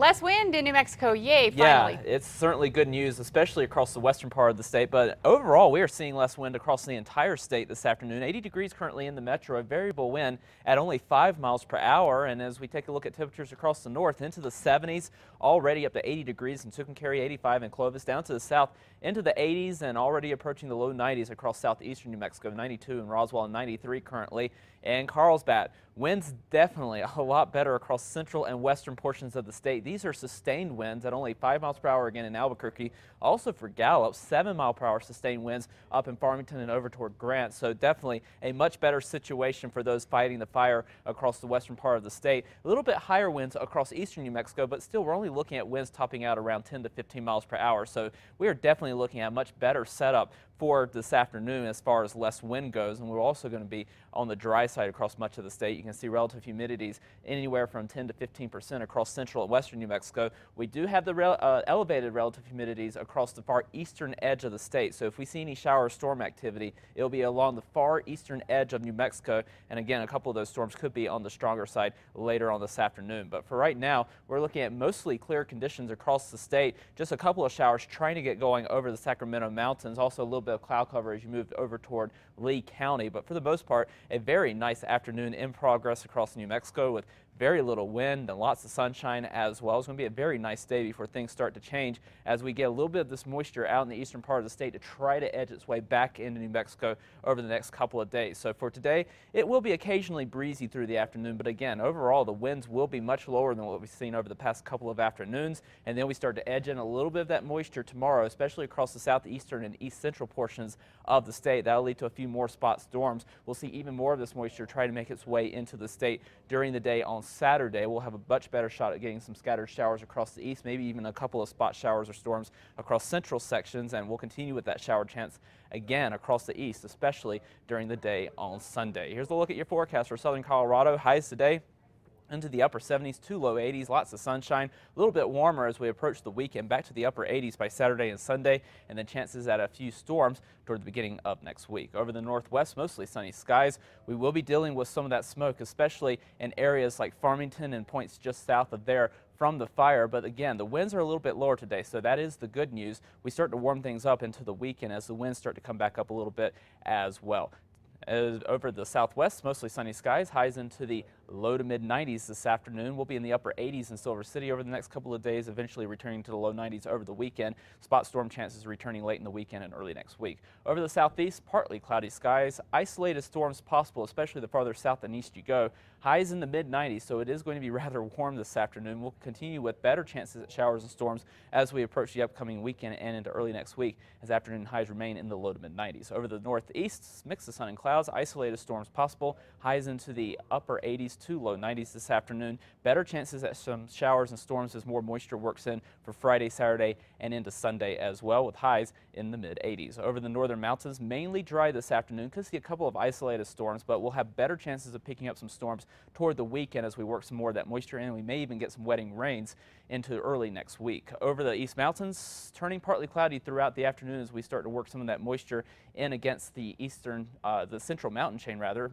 Less wind in New Mexico, yay, Yeah, finally. it's certainly good news, especially across the western part of the state. But overall, we are seeing less wind across the entire state this afternoon. 80 degrees currently in the metro, a variable wind at only 5 miles per hour. And as we take a look at temperatures across the north, into the 70s, already up to 80 degrees in Tucumcari, 85 in Clovis, down to the south into the 80s and already approaching the low 90s across southeastern New Mexico, 92 in Roswell and 93 currently. And Carlsbad, winds definitely a lot better across central and western portions of the state. These are sustained winds at only 5 miles per hour again in Albuquerque. Also for Gallup, 7 mile per hour sustained winds up in Farmington and over toward Grant. So definitely a much better situation for those fighting the fire across the western part of the state. A little bit higher winds across eastern New Mexico, but still we're only looking at winds topping out around 10 to 15 miles per hour. So we are definitely looking at a much better setup for this afternoon as far as less wind goes, and we're also going to be on the dry side across much of the state. You can see relative humidities anywhere from 10 to 15% across central and western New Mexico. We do have the elevated relative humidities across the far eastern edge of the state, so if we see any shower or storm activity, it'll be along the far eastern edge of New Mexico, and again, a couple of those storms could be on the stronger side later on this afternoon. But for right now, we're looking at mostly clear conditions across the state. Just a couple of showers trying to get going over the Sacramento Mountains, also a little bit of cloud cover as you move over toward Lee County, but for the most part, a very nice afternoon in progress across New Mexico with very little wind and lots of sunshine as well. It's going to be a very nice day before things start to change as we get a little bit of this moisture out in the eastern part of the state to try to edge its way back into New Mexico over the next couple of days. So for today, it will be occasionally breezy through the afternoon, but again, overall, the winds will be much lower than what we've seen over the past couple of afternoons, and then we start to edge in a little bit of that moisture tomorrow, especially across the southeastern and east central portions of the state. That'll lead to a few more spot storms. We'll see even more of this moisture try to make its way into the state during the day on Saturday. We'll have a much better shot at getting some scattered showers across the east, maybe even a couple of spot showers or storms across central sections, and we'll continue with that shower chance again across the east, especially during the day on Sunday. Here's a look at your forecast for southern Colorado. Highs today into the upper 70s to low 80s, lots of sunshine, a little bit warmer as we approach the weekend, back to the upper 80s by Saturday and Sunday, and then chances at a few storms toward the beginning of next week. Over the northwest, mostly sunny skies. We will be dealing with some of that smoke, especially in areas like Farmington and points just south of there from the fire, but again, the winds are a little bit lower today, so that is the good news. We start to warm things up into the weekend as the winds start to come back up a little bit as well. Over the southwest, mostly sunny skies, highs into the low to mid 90s this afternoon. We'll be in the upper 80s in Silver City over the next couple of days, eventually returning to the low 90s over the weekend. Spot storm chances returning late in the weekend and early next week. Over the southeast, partly cloudy skies, isolated storms possible, especially the farther south and east you go. Highs in the mid 90s, so it is going to be rather warm this afternoon. We'll continue with better chances at showers and storms as we approach the upcoming weekend and into early next week, as afternoon highs remain in the low to mid 90s. Over the northeast, mix of sun and clouds, isolated storms possible, highs into the upper 80s to low 90s this afternoon. Better chances at some showers and storms as more moisture works in for Friday, Saturday, and into Sunday as well, with highs in the mid 80s. Over the northern mountains, mainly dry this afternoon. Could see a couple of isolated storms, but we'll have better chances of picking up some storms toward the weekend as we work some more of that moisture in. We may even get some wetting rains into early next week. Over the east mountains, turning partly cloudy throughout the afternoon as we start to work some of that moisture in against the central mountain chain rather.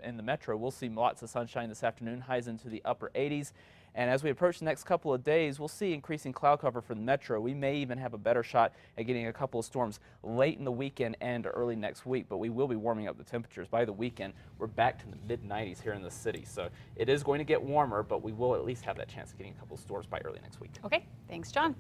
In the metro, we'll see lots of sunshine this afternoon, highs into the upper 80s. And as we approach the next couple of days, we'll see increasing cloud cover for the metro. We may even have a better shot at getting a couple of storms late in the weekend and early next week, but we will be warming up the temperatures. By the weekend, we're back to the mid 90s here in the city. So it is going to get warmer, but we will at least have that chance of getting a couple of storms by early next week. Okay, thanks, John.